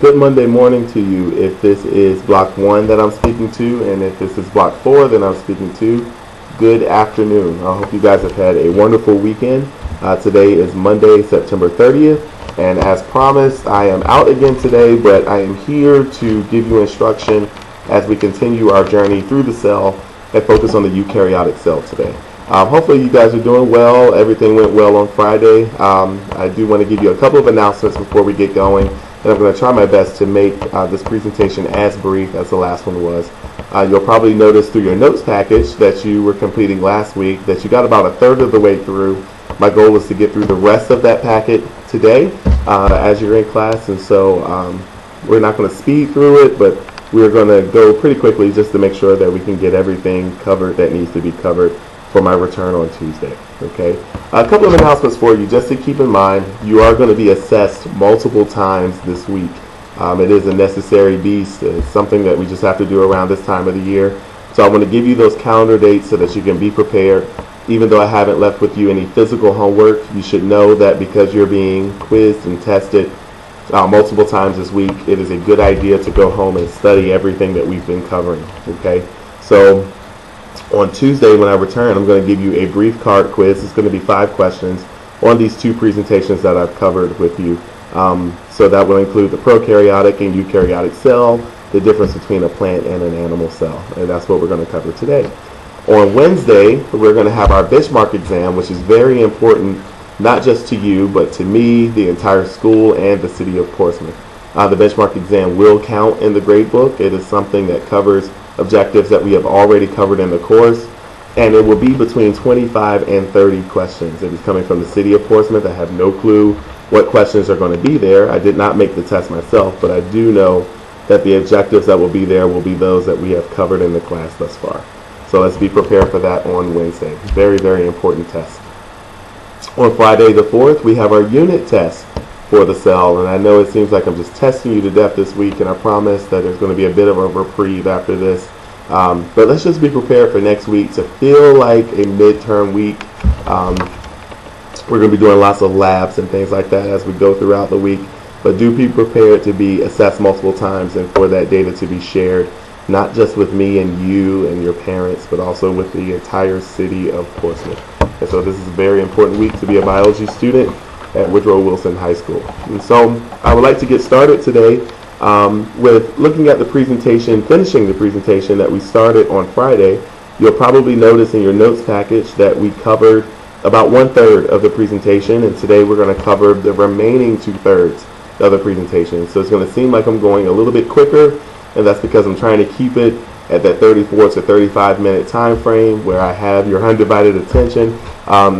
Good Monday morning to you. If this is block 1 that I'm speaking to, and if this is block 4 that I'm speaking to, good afternoon. I hope you guys have had a wonderful weekend. Today is Monday, September 30th, and as promised, I am out again today, but I am here to give you instruction as we continue our journey through the cell and focus on the eukaryotic cell today. Hopefully you guys are doing well. Everything went well on Friday. I do want to give you a couple of announcements before we get going, and I'm going to try my best to make this presentation as brief as the last one was. You'll probably notice through your notes package that you were completing last week that you got about a third of the way through. My goal is to get through the rest of that packet today as you're in class, and so we're not going to speed through it, but we're going to go pretty quickly just to make sure that we can get everything covered that needs to be covered for my return on Tuesday. Okay, a couple of announcements for you just to keep in mind. You are going to be assessed multiple times this week. It is a necessary beast. It's something that we just have to do around this time of the year. So I want to give you those calendar dates so that you can be prepared. Even though I haven't left with you any physical homework, you should know that because you're being quizzed and tested multiple times this week, it is a good idea to go home and study everything that we've been covering. Okay, so on Tuesday when I return, I'm going to give you a brief card quiz. It's going to be 5 questions on these 2 presentations that I've covered with you. So that will include the prokaryotic and eukaryotic cell, the difference between a plant and an animal cell, and that's what we're going to cover today. On Wednesday, we're going to have our benchmark exam, which is very important, not just to you, but to me, the entire school, and the city of Portsmouth. The benchmark exam will count in the grade book. It is something that covers objectives that we have already covered in the course, and it will be between 25 and 30 questions. It is coming from the city of Portsmouth. I have no clue what questions are going to be there. I did not make the test myself, but I do know that the objectives that will be there will be those that we have covered in the class thus far. So let's be prepared for that on Wednesday. Very, very important test. On Friday the 4th, we have our unit test for the cell, and I know it seems like I'm just testing you to death this week, and I promise that there's going to be a bit of a reprieve after this. But let's just be prepared for next week to feel like a midterm week. We're going to be doing lots of labs and things like that as we go throughout the week, but do be prepared to be assessed multiple times and for that data to be shared, not just with me and you and your parents, but also with the entire city of Portsmouth. And so this is a very important week to be a biology student at Woodrow Wilson High School. And so I would like to get started today with looking at the presentation, finishing the presentation that we started on Friday. You'll probably notice in your notes package that we covered about 1/3 of the presentation, and today we're going to cover the remaining 2/3 of the presentation. So it's going to seem like I'm going a little bit quicker, and that's because I'm trying to keep it at that 34 to 35 minute time frame where I have your undivided attention.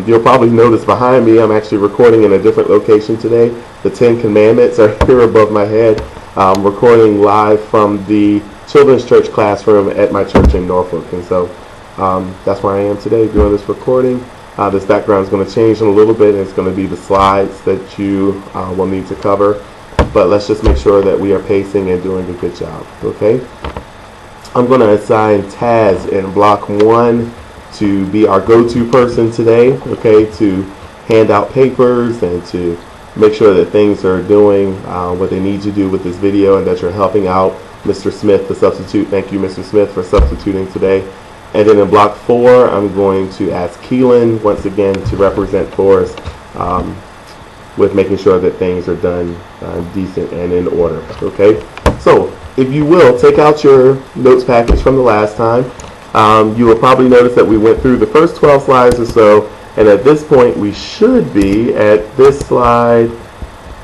You'll probably notice behind me I'm actually recording in a different location today. The 10 Commandments are here above my head. I'm recording live from the Children's Church classroom at my church in Norfolk, and so that's where I am today doing this recording. This background is going to change in a little bit, and it's going to be the slides that you will need to cover, but let's just make sure that we are pacing and doing a good job. Okay, I'm going to assign Taz in block 1 to be our go-to person today, okay, to hand out papers and to make sure that things are doing what they need to do with this video, and that you're helping out Mr. Smith, the substitute. Thank you, Mr. Smith, for substituting today. And then in block 4, I'm going to ask Keelan once again to represent for us with making sure that things are done decent and in order. Okay, so if you will, take out your notes package from the last time. You will probably notice that we went through the first 12 slides or so, and at this point we should be at this slide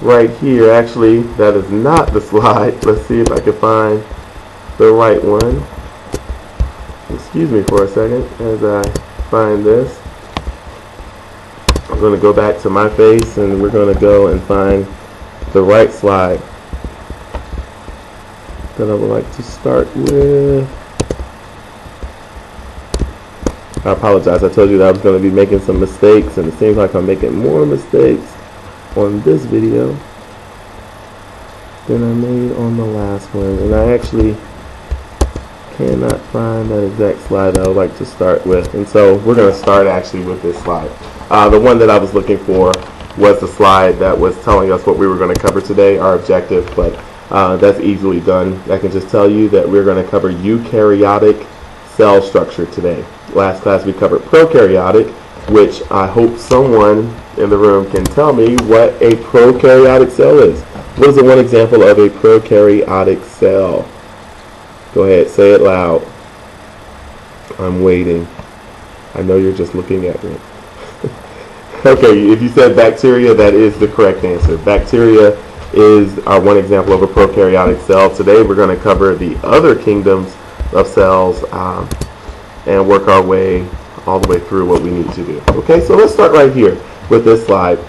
right here. Actually, that is not the slide. Let's see if I can find the right one. Excuse me for a second as I find this. I'm going to go back to my face, and we're going to go and find the right slide that I would like to start with. I apologize. I told you that I was going to be making some mistakes, and it seems like I'm making more mistakes on this video than I made on the last one. And I actually cannot find that exact slide that I would like to start with. And so we're going to start actually with this slide. The one that I was looking for was the slide that was telling us what we were going to cover today, our objective, but That's easily done. I can just tell you that we're going to cover eukaryotic cell structure today. Last class we covered prokaryotic, which I hope someone in the room can tell me what a prokaryotic cell is. What is the one example of a prokaryotic cell? Go ahead, say it loud. I'm waiting. I know you're just looking at me. Okay, if you said bacteria, that is the correct answer. Bacteria is our one example of a prokaryotic cell. Today we're going to cover the other kingdoms of cells and work our way all the way through what we need to do. Okay, so let's start right here with this slide.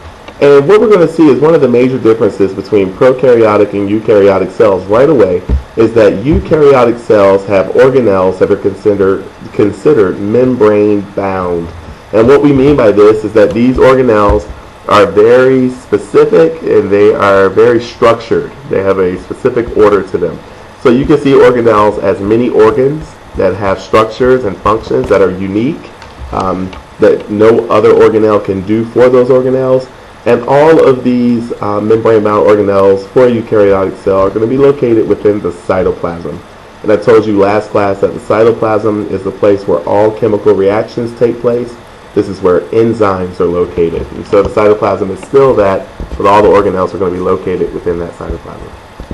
And what we're going to see is one of the major differences between prokaryotic and eukaryotic cells right away is that eukaryotic cells have organelles that are considered membrane bound. And what we mean by this is that these organelles are very specific and they are very structured. They have a specific order to them. So you can see organelles as many organs that have structures and functions that are unique, that no other organelle can do for those organelles. And all of these membrane-bound organelles for a eukaryotic cell are going to be located within the cytoplasm. And I told you last class that the cytoplasm is the place where all chemical reactions take place. This is where enzymes are located. And so the cytoplasm is still that, but all the organelles are going to be located within that cytoplasm.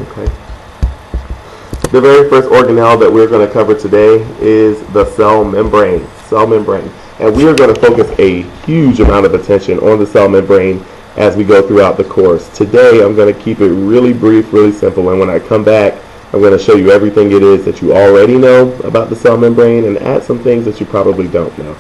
Okay. The very first organelle that we're going to cover today is the cell membrane. Cell membrane. And we are going to focus a huge amount of attention on the cell membrane as we go throughout the course. Today I'm going to keep it really brief, really simple, and when I come back I'm going to show you everything it is that you already know about the cell membrane and add some things that you probably don't know.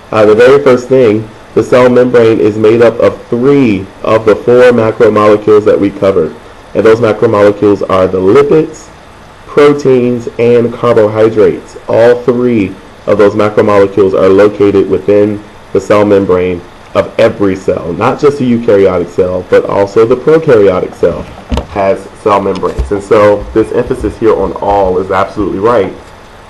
The very first thing, the cell membrane is made up of 3 of the 4 macromolecules that we covered. And those macromolecules are the lipids, proteins, and carbohydrates. All 3 of those macromolecules are located within the cell membrane of every cell, not just the eukaryotic cell, but also the prokaryotic cell has cell membranes. And so this emphasis here on all is absolutely right.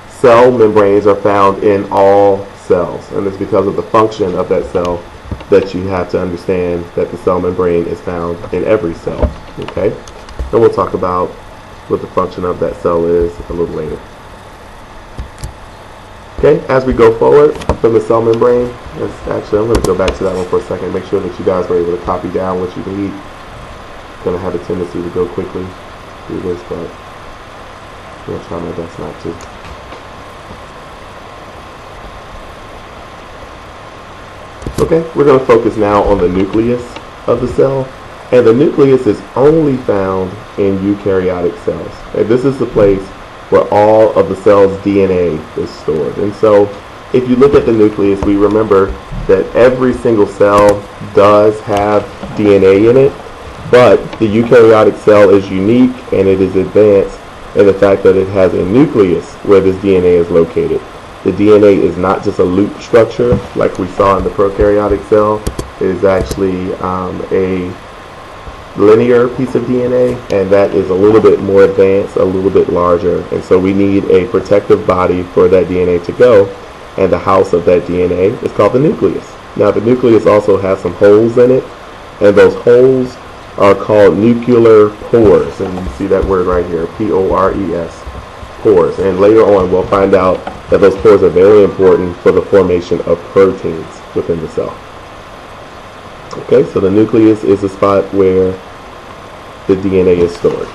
Cell membranes are found in all cells, and it's because of the function of that cell that you have to understand that the cell membrane is found in every cell. Okay? And we'll talk about what the function of that cell is a little later. Okay, as we go forward from the cell membrane, actually I'm going to go back to that one for a second, make sure that you guys were able to copy down what you need. I'm going to have a tendency to go quickly through this, but I'm going to try my best not to. Okay, we're going to focus now on the nucleus of the cell, and the nucleus is only found in eukaryotic cells. And this is the place where all of the cell's DNA is stored. And so if you look at the nucleus, we remember that every single cell does have DNA in it, but the eukaryotic cell is unique and it is advanced in the fact that it has a nucleus where this DNA is located. The DNA is not just a loop structure like we saw in the prokaryotic cell. It is actually a linear piece of DNA, and that is a little bit more advanced, a little bit larger, and so we need a protective body for that DNA to go, and the house of that DNA is called the nucleus. Now the nucleus also has some holes in it, and those holes are called nuclear pores, and you see that word right here, P-O-R-E-S, pores, and later on we'll find out that those pores are very important for the formation of proteins within the cell. Okay, so the nucleus is the spot where the DNA is stored.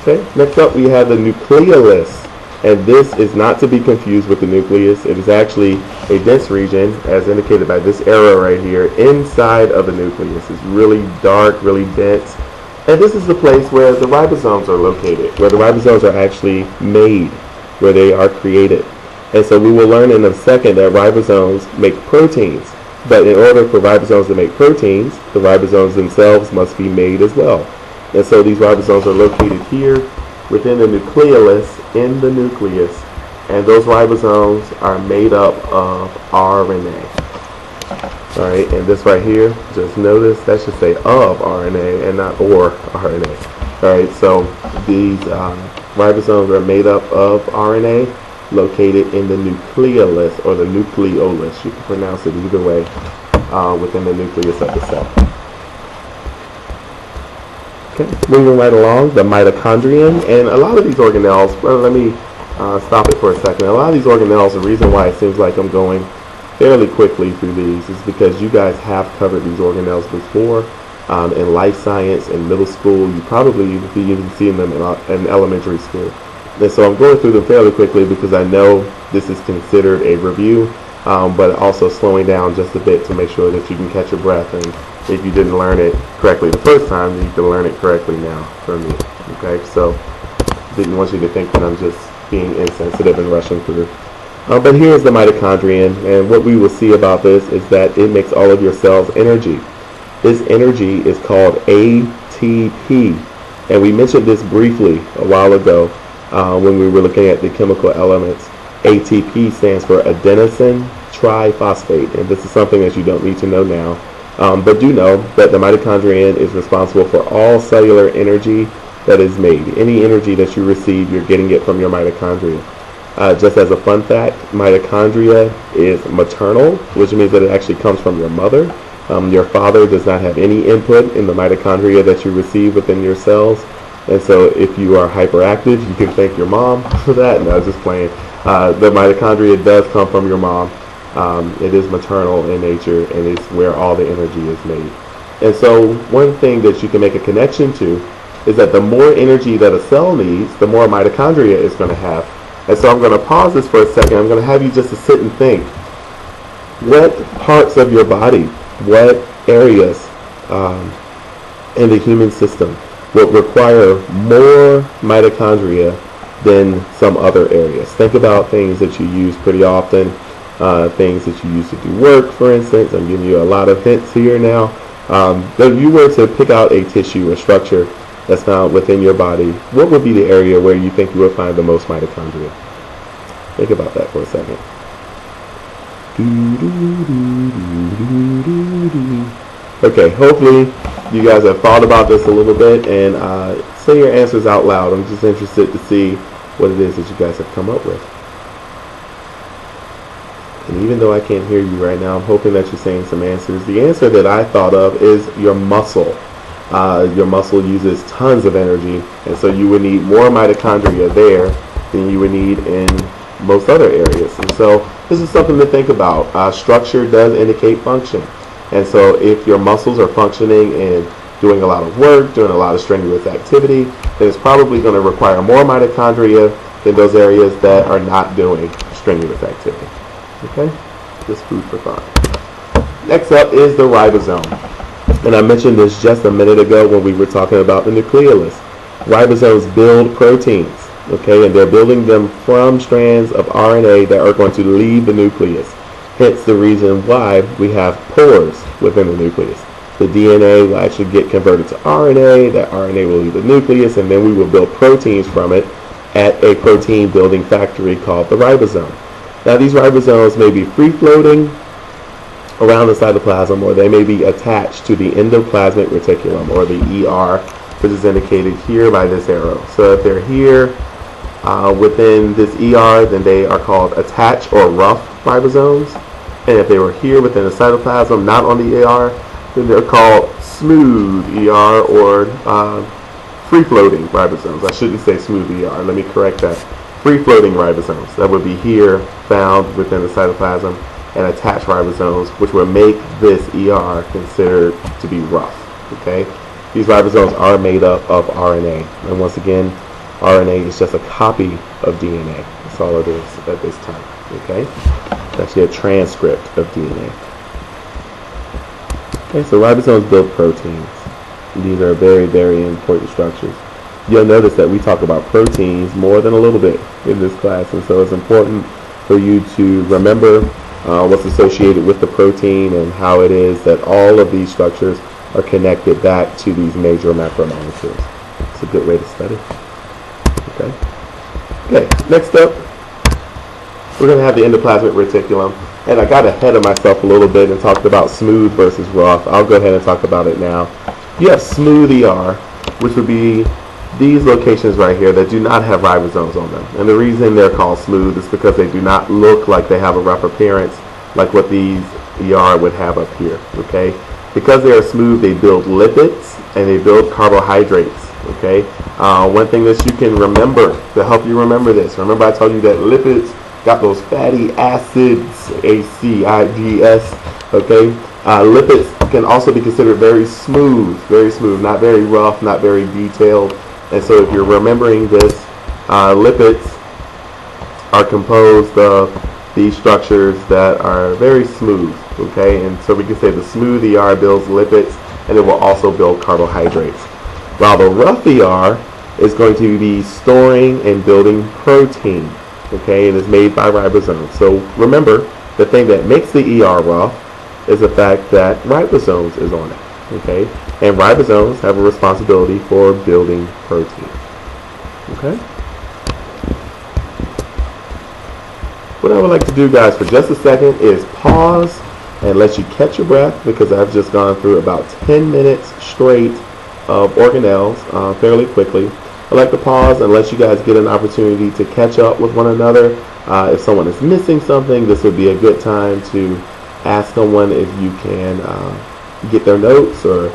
Okay, next up we have the nucleolus, and this is not to be confused with the nucleus. It is actually a dense region, as indicated by this arrow right here, inside of the nucleus. It's really dark, really dense, and this is the place where the ribosomes are located, where the ribosomes are actually made, where they are created. And so we will learn in a second that ribosomes make proteins. But in order for ribosomes to make proteins, the ribosomes themselves must be made as well. And so these ribosomes are located here within the nucleolus, in the nucleus, and those ribosomes are made up of RNA. All right, and this right here, just notice that should say of RNA and not or RNA. All right, so these ribosomes are made up of RNA, located in the nucleolus or the nucleolus. You can pronounce it either way within the nucleus of the cell. Okay, moving right along, the mitochondrion, and a lot of these organelles, well, let me stop it for a second. A lot of these organelles, the reason why it seems like I'm going fairly quickly through these is because you guys have covered these organelles before in life science, in middle school. You probably even seen them in elementary school. And so I'm going through them fairly quickly because I know this is considered a review, but also slowing down just a bit to make sure that you can catch your breath. And if you didn't learn it correctly the first time, then you can learn it correctly now from me. Okay, so didn't want you to think that I'm just being insensitive and rushing through. But here's the mitochondrion, and what we will see about this is that it makes all of your cells energy. This energy is called ATP, and we mentioned this briefly a while ago when we were looking at the chemical elements. ATP stands for adenosine triphosphate, and this is something that you don't need to know now, but do know that the mitochondrion is responsible for all cellular energy that is made. Any energy that you receive, you're getting it from your mitochondria. Just as a fun fact, mitochondria is maternal, which means that it actually comes from your mother. Your father does not have any input in the mitochondria that you receive within your cells. And so if you are hyperactive, you can thank your mom for that. No, I was just playing. The mitochondria does come from your mom. It is maternal in nature, and it's where all the energy is made. And so one thing that you can make a connection to is that the more energy that a cell needs, the more mitochondria it's going to have. And so I'm going to pause this for a second. I'm going to have you just to sit and think. What parts of your body, what areas in the human system would require more mitochondria than some other areas? Think about things that you use pretty often, things that you use to do work, for instance. I'm giving you a lot of hints here now. But if you were to pick out a tissue or structure that's found within your body, what would be the area where you think you would find the most mitochondria? Think about that for a second. Okay, hopefully you guys have thought about this a little bit and say your answers out loud. I'm just interested to see what it is that you guys have come up with. And even though I can't hear you right now, I'm hoping that you're saying some answers. The answer that I thought of is your muscle. Your muscle uses tons of energy, and so you would need more mitochondria there than you would need in most other areas. And so this is something to think about. Structure does indicate function. And so if your muscles are functioning and doing a lot of work, doing a lot of strenuous activity, then it's probably going to require more mitochondria than those areas that are not doing strenuous activity. Okay? Just food for thought. Next up is the ribosome. And I mentioned this just a minute ago when we were talking about the nucleolus. Ribosomes build proteins, okay, and they're building them from strands of RNA that are going to leave the nucleus. Hence the reason why we have pores within the nucleus. The DNA will actually get converted to RNA, that RNA will leave the nucleus, and then we will build proteins from it at a protein building factory called the ribosome. Now these ribosomes may be free-floating around the cytoplasm, or they may be attached to the endoplasmic reticulum, or the ER, which is indicated here by this arrow. So if they're here within this ER, then they are called attached or rough ribosomes. And if they were here within the cytoplasm, not on the ER, then they're called smooth ER or free-floating ribosomes. I shouldn't say smooth ER. Let me correct that. Free-floating ribosomes. That would be here, found within the cytoplasm, and attached ribosomes, which would make this ER considered to be rough. Okay? These ribosomes are made up of RNA. And once again, RNA is just a copy of DNA. That's all it is at this time. Okay? It's actually a transcript of DNA. Okay, so ribosomes build proteins. These are very, very important structures. You'll notice that we talk about proteins more than a little bit in this class, and so it's important for you to remember what's associated with the protein and how it is that all of these structures are connected back to these major macromolecules. It's a good way to study. Okay. Okay, next up, we're going to have the endoplasmic reticulum. And I got ahead of myself a little bit and talked about smooth versus rough. I'll go ahead and talk about it now. You have smooth ER, which would be these locations right here that do not have ribosomes on them. And the reason they're called smooth is because they do not look like they have a rough appearance like what these ER would have up here. Okay. Because they are smooth, they build lipids and they build carbohydrates. Okay. One thing that you can remember to help you remember this. Remember, I told you that lipids got those fatty acids, ACIDS. Okay. Lipids can also be considered very smooth, not very rough, not very detailed. And so, if you're remembering this, lipids are composed of these structures that are very smooth. Okay, and so we can say the smooth ER builds lipids, and it will also build carbohydrates, while the rough ER is going to be storing and building protein. Okay, and is made by ribosomes. So remember, the thing that makes the ER rough is the fact that ribosomes is on it. Okay, and ribosomes have a responsibility for building protein. Okay. What I would like to do, guys, for just a second is pause and let you catch your breath, because I've just gone through about 10 minutes straight of organelles fairly quickly. I'd like to pause and let you guys get an opportunity to catch up with one another. If someone is missing something, this would be a good time to ask someone if you can get their notes or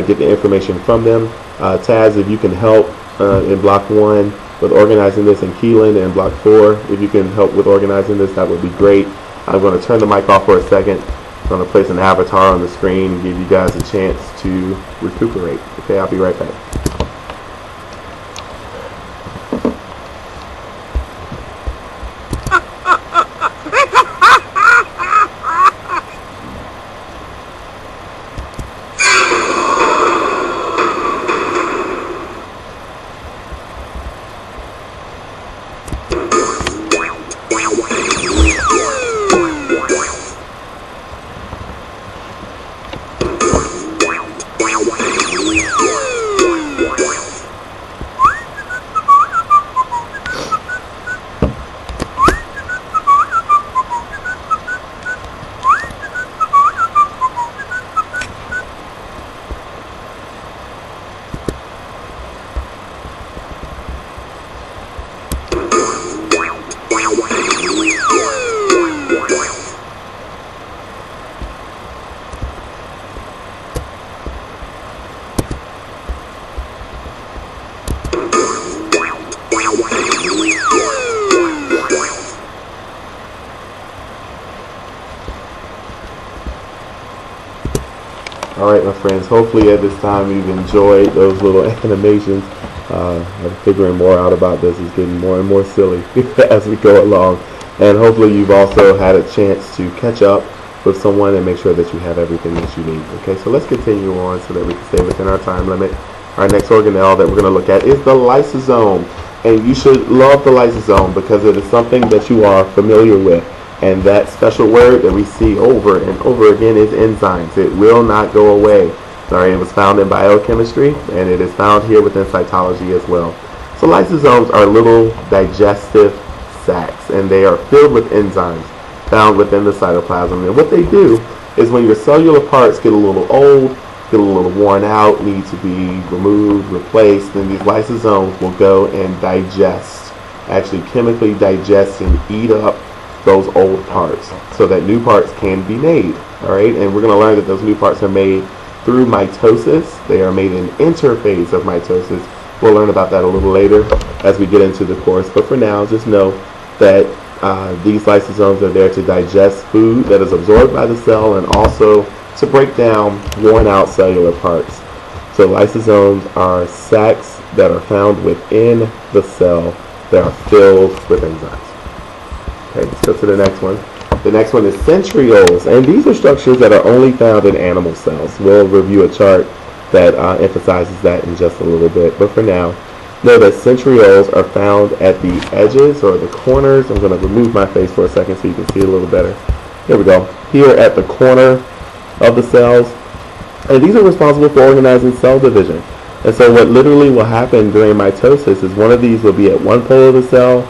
get the information from them. Taz, if you can help in block 1 with organizing this, and Keelan in block 4, if you can help with organizing this, that would be great. I'm going to turn the mic off for a second. I'm going to place an avatar on the screen and give you guys a chance to recuperate. Okay, I'll be right back. Alright, my friends, hopefully at this time you've enjoyed those little animations. I'm figuring more out about this. It's getting more and more silly as we go along. And hopefully you've also had a chance to catch up with someone and make sure that you have everything that you need. Okay, so let's continue on so that we can stay within our time limit. Our next organelle that we're going to look at is the lysosome. And you should love the lysosome because it is something that you are familiar with. And that special word that we see over and over again is enzymes. It will not go away. Sorry, it was found in biochemistry, and it is found here within cytology as well. So lysosomes are little digestive sacs, and they are filled with enzymes found within the cytoplasm. And what they do is when your cellular parts get a little old, get a little worn out, need to be removed, replaced, then these lysosomes will go and digest, actually chemically digest and eat up those old parts so that new parts can be made. All right, and we're going to learn that those new parts are made through mitosis. They are made in interphase of mitosis. We'll learn about that a little later as we get into the course, but for now just know that these lysosomes are there to digest food that is absorbed by the cell and also to break down worn out cellular parts. So lysosomes are sacs that are found within the cell that are filled with enzymes. Okay, let's go to the next one. The next one is centrioles, and these are structures that are only found in animal cells. We'll review a chart that emphasizes that in just a little bit, but for now, know that centrioles are found at the edges or the corners. I'm going to remove my face for a second so you can see it a little better. Here we go. Here at the corner of the cells, and these are responsible for organizing cell division. And so what literally will happen during mitosis is one of these will be at one pole of the cell,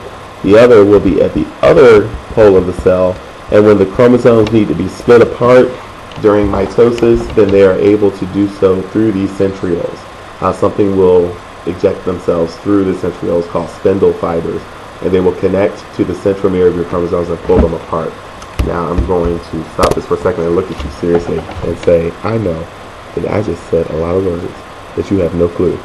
the other will be at the other pole of the cell, and when the chromosomes need to be split apart during mitosis, then they are able to do so through these centrioles. Something will eject themselves through the centrioles called spindle fibers, and they will connect to the centromere of your chromosomes and pull them apart. Now I'm going to stop this for a second and look at you seriously and say, I know that I just said a lot of words that you have no clue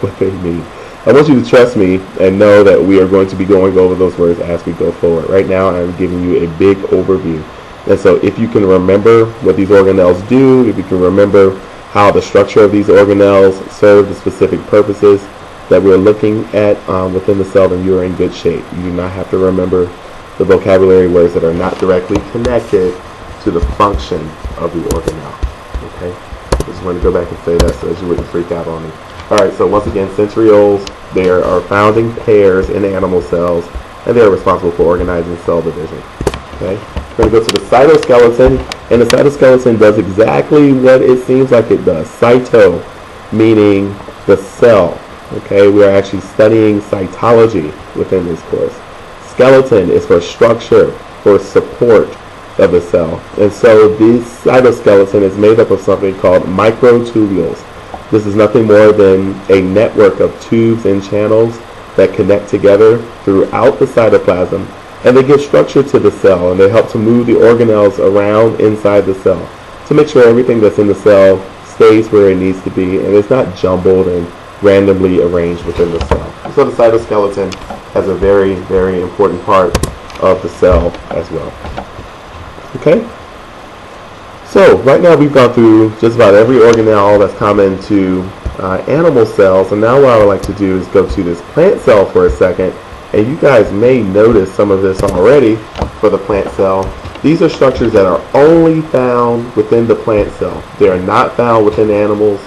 what they mean. I want you to trust me and know that we are going to be going over those words as we go forward. Right now I'm giving you a big overview. And so if you can remember what these organelles do, if you can remember how the structure of these organelles serve the specific purposes that we're looking at within the cell, then you're in good shape. You do not have to remember the vocabulary words that are not directly connected to the function of the organelle. Okay? I just want to go back and say that so that you wouldn't freak out on me. Alright, so once again, centrioles, they are found in pairs in animal cells, and they are responsible for organizing cell division. Okay? We're going to go to the cytoskeleton, and the cytoskeleton does exactly what it seems like it does. Cyto, meaning the cell. Okay, we are actually studying cytology within this course. Skeleton is for structure, for support of the cell. And so this cytoskeleton is made up of something called microtubules. This is nothing more than a network of tubes and channels that connect together throughout the cytoplasm, and they give structure to the cell, and they help to move the organelles around inside the cell to make sure everything that's in the cell stays where it needs to be and it's not jumbled and randomly arranged within the cell. So the cytoskeleton has a very, very important part of the cell as well. Okay? So right now we've gone through just about every organelle that's common to animal cells, and now what I would like to do is go to this plant cell for a second, and you guys may notice some of this already for the plant cell. These are structures that are only found within the plant cell. They are not found within animals.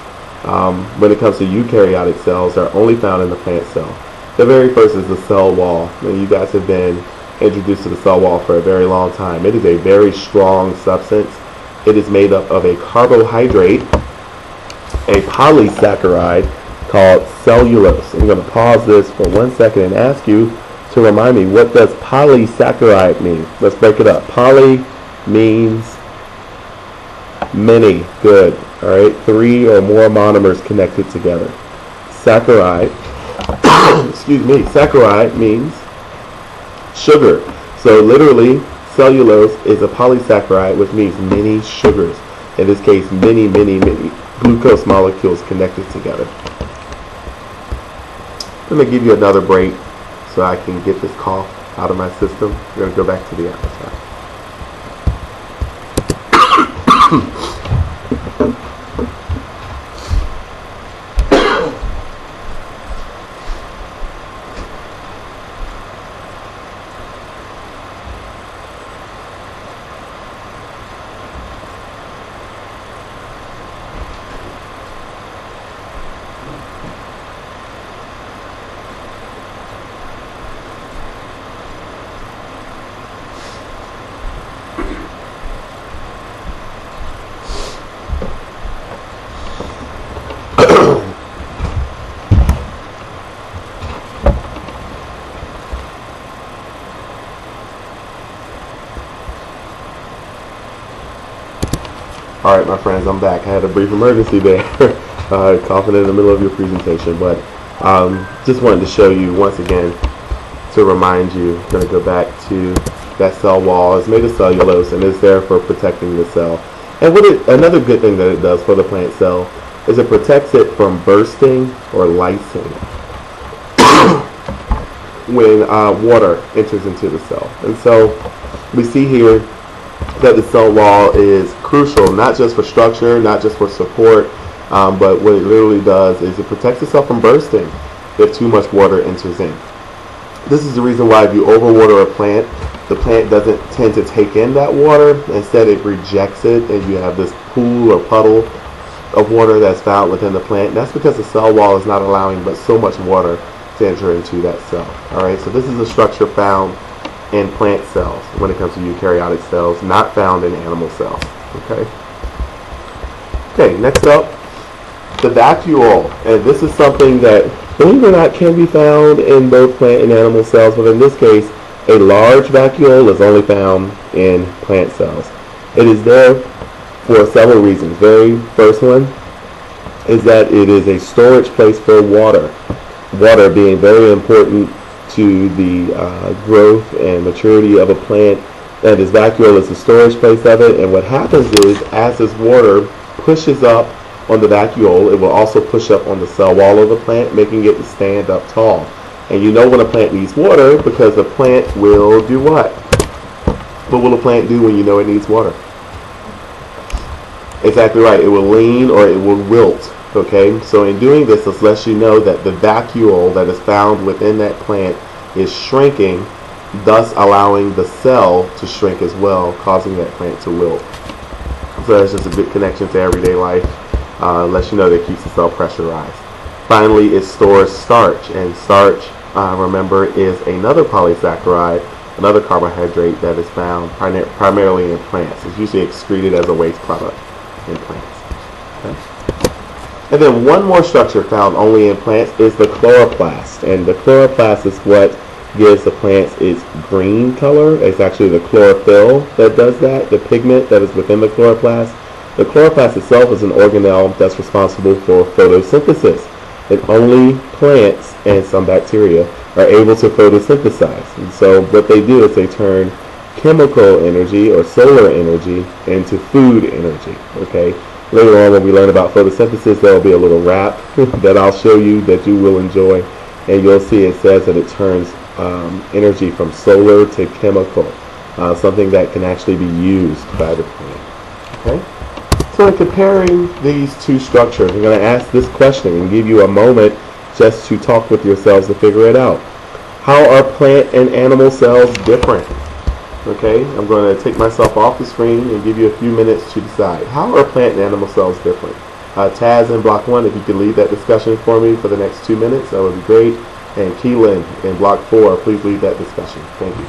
When it comes to eukaryotic cells, they're only found in the plant cell. The very first is the cell wall. And you guys have been introduced to the cell wall for a very long time. It is a very strong substance. It is made up of a carbohydrate, a polysaccharide called cellulose. I'm going to pause this for 1 second and ask you to remind me, what does polysaccharide mean? Let's break it up. Poly means many. Good. All right, 3 or more monomers connected together. Saccharide, excuse me, saccharide means sugar. So literally, cellulose is a polysaccharide, which means many sugars. In this case, many glucose molecules connected together. Let me give you another break so I can get this cough out of my system. We're going to go back to the outside. Alright, my friends, I'm back. I had a brief emergency there, coughing in the middle of your presentation, but just wanted to show you once again, to remind you, I'm going to go back to that cell wall. It's made of cellulose and is there for protecting the cell. And another good thing that it does for the plant cell is it protects it from bursting or lysing when water enters into the cell. And so we see here that the cell wall is crucial, not just for structure, not just for support, but what it literally does is it protects itself from bursting if too much water enters in. This is the reason why if you overwater a plant, the plant doesn't tend to take in that water. Instead, it rejects it, and you have this pool or puddle of water that's found within the plant. And that's because the cell wall is not allowing but so much water to enter into that cell. All right, so this is a structure found in plant cells when it comes to eukaryotic cells, not found in animal cells. Okay, next up, the vacuole. And this is something that, believe it or not, can be found in both plant and animal cells, but in this case, a large vacuole is only found in plant cells. It is there for several reasons. Very first one is that it is a storage place for water. Water being very important to the growth and maturity of a plant And this vacuole is the storage place of it. And what happens is, as this water pushes up on the vacuole, it will also push up on the cell wall of the plant, making it stand up tall. And you know when a plant needs water because the plant will do what? What will a plant do when you know it needs water? Exactly right. It will lean or it will wilt. Okay, so in doing this, this lets you know that the vacuole that is found within that plant is shrinking, thus allowing the cell to shrink as well, causing that plant to wilt. So that's just a good connection to everyday life. Lets you know that it keeps the cell pressurized. Finally, it stores starch, and starch, remember, is another polysaccharide, another carbohydrate that is found primarily in plants. It's usually excreted as a waste product in plants. Okay? And then one more structure found only in plants is the chloroplast. And the chloroplast is what gives the plants its green color. It's actually the chlorophyll that does that, the pigment that is within the chloroplast. The chloroplast itself is an organelle that's responsible for photosynthesis. And only plants and some bacteria are able to photosynthesize. And so what they do is they turn chemical energy or solar energy into food energy. Okay. Later on, when we learn about photosynthesis, there will be a little rap that I'll show you that you will enjoy, and you'll see it says that it turns energy from solar to chemical, something that can actually be used by the plant. Okay. So in comparing these two structures, I'm going to ask this question and give you a moment just to talk with yourselves to figure it out. How are plant and animal cells different? Okay, I'm going to take myself off the screen and give you a few minutes to decide. How are plant and animal cells different? Taz in block 1, if you could lead that discussion for me for the next 2 minutes, that would be great. And Keelan in block 4, please lead that discussion. Thank you.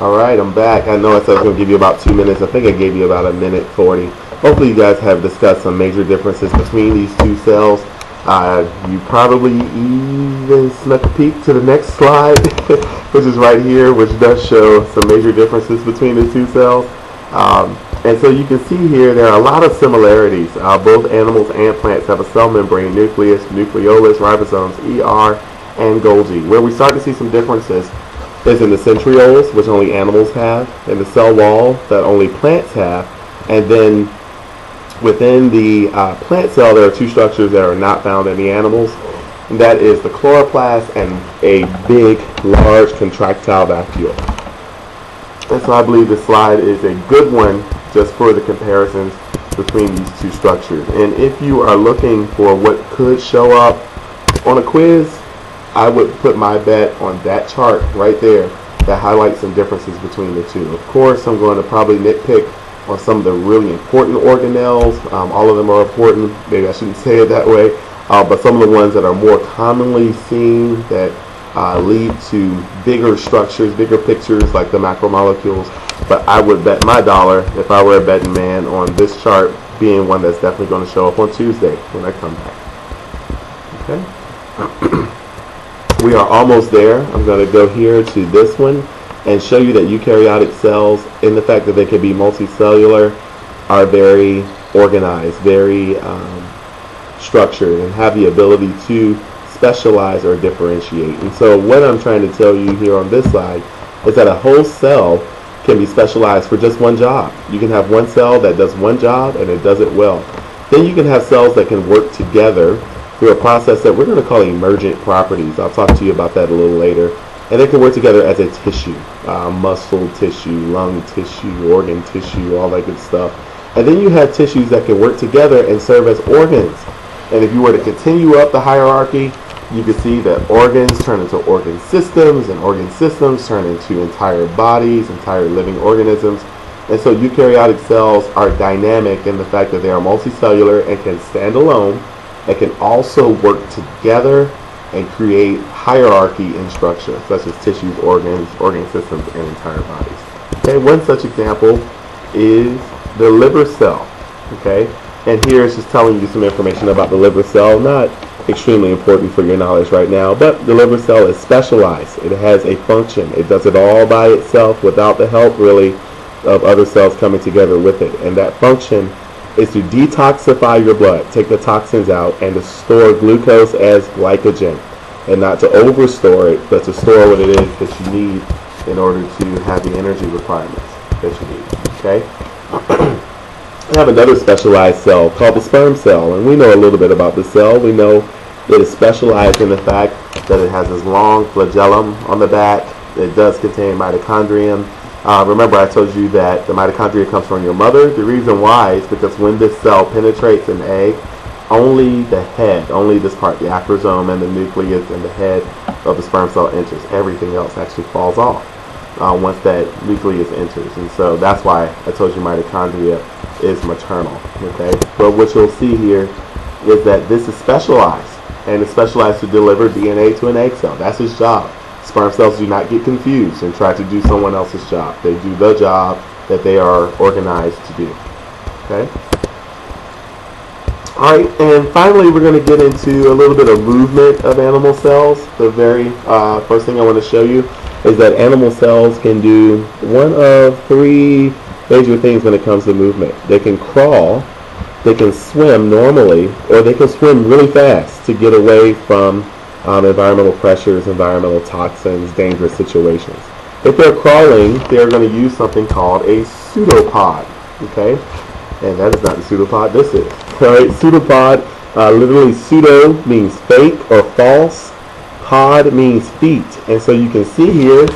Alright, I'm back. I know I said I was going to give you about 2 minutes. I think I gave you about 1:40. Hopefully you guys have discussed some major differences between these two cells. You probably even snuck a peek to the next slide, which is right here, which does show some major differences between the two cells. And so you can see here there are a lot of similarities. Both animals and plants have a cell membrane, nucleus, nucleolus, ribosomes, ER, and Golgi. Where we start to see some differences is in the centrioles, which only animals have, and the cell wall that only plants have. And then within the plant cell, there are two structures that are not found in the animals. And that is the chloroplast and a big, large contractile vacuole. And so I believe this slide is a good one just for the comparisons between these two structures. And if you are looking for what could show up on a quiz, I would put my bet on that chart right there that highlights some differences between the two. Of course, I'm going to probably nitpick on some of the really important organelles. All of them are important. Maybe I shouldn't say it that way. But some of the ones that are more commonly seen that lead to bigger structures, bigger pictures like the macromolecules. But I would bet my dollar, if I were a betting man, on this chart being one that's definitely going to show up on Tuesday when I come back. Okay. We are almost there. I'm going to go here to this one and show you that eukaryotic cells, in the fact that they can be multicellular, are very organized, very structured, and have the ability to specialize or differentiate. And so what I'm trying to tell you here on this slide is that a whole cell can be specialized for just one job. You can have one cell that does one job and it does it well. Then you can have cells that can work together through a process that we're going to call emergent properties. I'll talk to you about that a little later. And they can work together as a tissue, muscle tissue, lung tissue, organ tissue, all that good stuff. And then you have tissues that can work together and serve as organs. And if you were to continue up the hierarchy, you can see that organs turn into organ systems, and organ systems turn into entire bodies, entire living organisms. And so eukaryotic cells are dynamic in the fact that they are multicellular and can stand alone, and can also work together and create hierarchy in structure, such as tissues, organs, organ systems, and entire bodies. Okay, one such example is the liver cell. Okay, and here it's just telling you some information about the liver cell, not extremely important for your knowledge right now, but the liver cell is specialized. It has a function. It does it all by itself without the help, really, of other cells coming together with it. And that function is to detoxify your blood, take the toxins out, and to store glucose as glycogen. And not to overstore it, but to store what it is that you need in order to have the energy requirements that you need. Okay? We have another specialized cell called the sperm cell, and we know a little bit about the cell. We know it is specialized in the fact that it has this long flagellum on the back. It does contain mitochondrium. Remember, I told you that the mitochondria comes from your mother. The reason why is because when this cell penetrates an egg, only the head, only this part, the acrosome and the nucleus and the head of the sperm cell enters. Everything else actually falls off once that nucleus enters. And so that's why I told you mitochondria is maternal. Okay, but what you'll see here is that this is specialized, and it's specialized to deliver DNA to an egg cell. That's its job. Sperm cells do not get confused and try to do someone else's job. They do the job that they are organized to do. Okay. All right, and finally we're going to get into a little bit of movement of animal cells. The very first thing I want to show you is that animal cells can do one of three major things when it comes to movement. They can crawl, they can swim normally, or they can swim really fast to get away from environmental pressures, environmental toxins, dangerous situations. If they're crawling, they're going to use something called a pseudopod. Okay, and that is not the pseudopod. This is. All right, pseudopod. Literally, pseudo means fake or false. Pod means feet, and so you can see here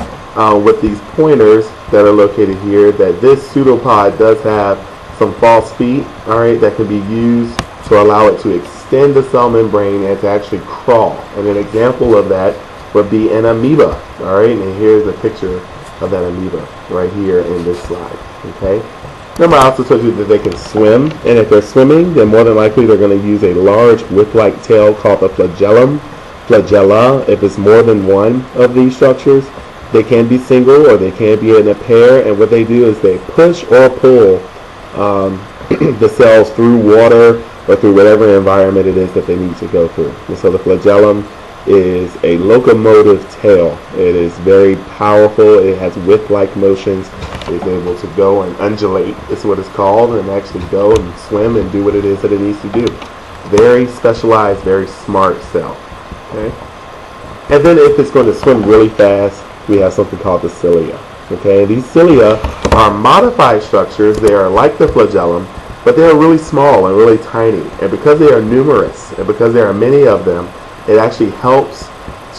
with these pointers that are located here that this pseudopod does have some false feet, all right, that can be used to allow it to extend the cell membrane and to actually crawl. And an example of that would be an amoeba, all right, and here's a picture of that amoeba right here in this slide. Okay, remember I also told you that they can swim, and if they're swimming, then more than likely they're going to use a large whip-like tail called the flagellum. Flagella, if it's more than one of these structures. They can be single or they can be in a pair, and what they do is they push or pull the cells through water or through whatever environment it is that they need to go through. And so the flagellum is a locomotive tail. It is very powerful. It has whip-like motions. It's able to go and undulate, is what it's called, and actually go and swim and do what it is that it needs to do. Very specialized, very smart cell. Okay? And then if it's going to swim really fast, we have something called the cilia. Okay, these cilia are modified structures. They are like the flagellum, but they are really small and really tiny. And because they are numerous, and because there are many of them, it actually helps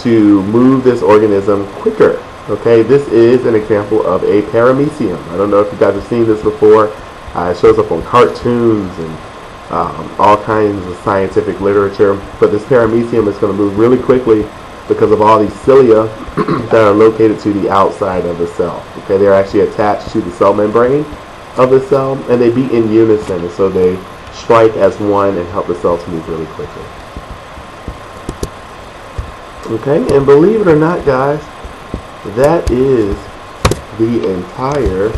to move this organism quicker. Okay, this is an example of a paramecium. I don't know if you guys have seen this before. It shows up on cartoons and all kinds of scientific literature. But this paramecium is going to move really quickly because of all these cilia that are located to the outside of the cell. Okay, they're actually attached to the cell membrane of the cell, and they beat in unison, and so they strike as one and help the cells move really quickly. Okay, and believe it or not, guys, that is the entire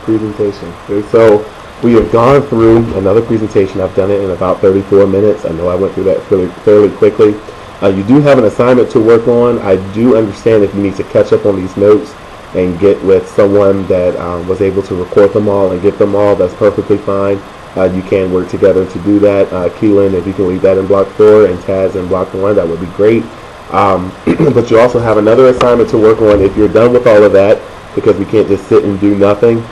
presentation. Okay, so we have gone through another presentation. I've done it in about 34 minutes. I know I went through that fairly quickly. You do have an assignment to work on. I do understand if you need to catch up on these notes and get with someone that was able to record them all and get them all, that's perfectly fine. you can work together to do that. Keelan, if you can leave that in block 4 and Taz in block 1, that would be great. But you also have another assignment to work on if you're done with all of that, because we can't just sit and do nothing.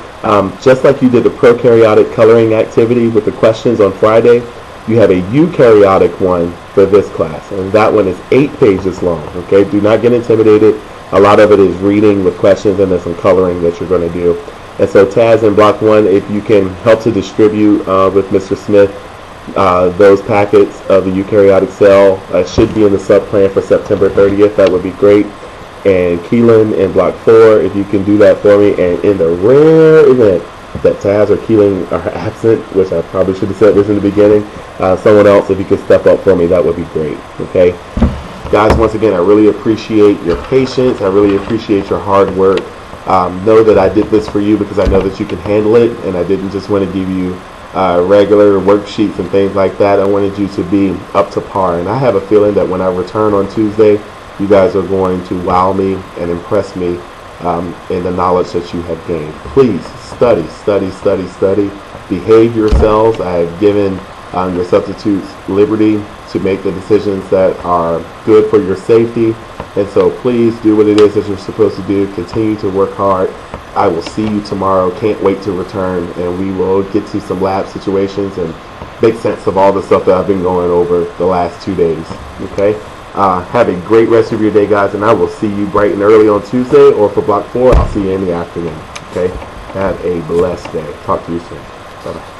Just like you did the prokaryotic coloring activity with the questions on Friday, you have a eukaryotic one for this class, and that one is 8 pages long. Okay, do not get intimidated. A lot of it is reading with questions, and there's some coloring that you're going to do. And so Taz in block 1, if you can help to distribute with Mr. Smith those packets of the eukaryotic cell, should be in the sub-plan for September 30th. That would be great. And Keelan in block 4, if you can do that for me. And in the rare event that Taz or Keelan are absent, which I probably should have said this in the beginning, someone else, if you could step up for me, that would be great. Okay, guys, once again, I really appreciate your patience. I really appreciate your hard work. Know that I did this for you because I know that you can handle it, and I didn't just want to give you regular worksheets and things like that. I wanted you to be up to par, and I have a feeling that when I return on Tuesday, you guys are going to wow me and impress me in the knowledge that you have gained. Please study, study, study, study. Behave yourselves. I have given your substitutes liberty to make the decisions that are good for your safety. And so please do what it is that you're supposed to do. Continue to work hard. I will see you tomorrow. Can't wait to return, and we will get to some lab situations and make sense of all the stuff that I've been going over the last 2 days. Okay? Have a great rest of your day, guys, and I will see you bright and early on Tuesday, or for block 4, I'll see you in the afternoon. Okay? Have a blessed day. Talk to you soon. Bye-bye.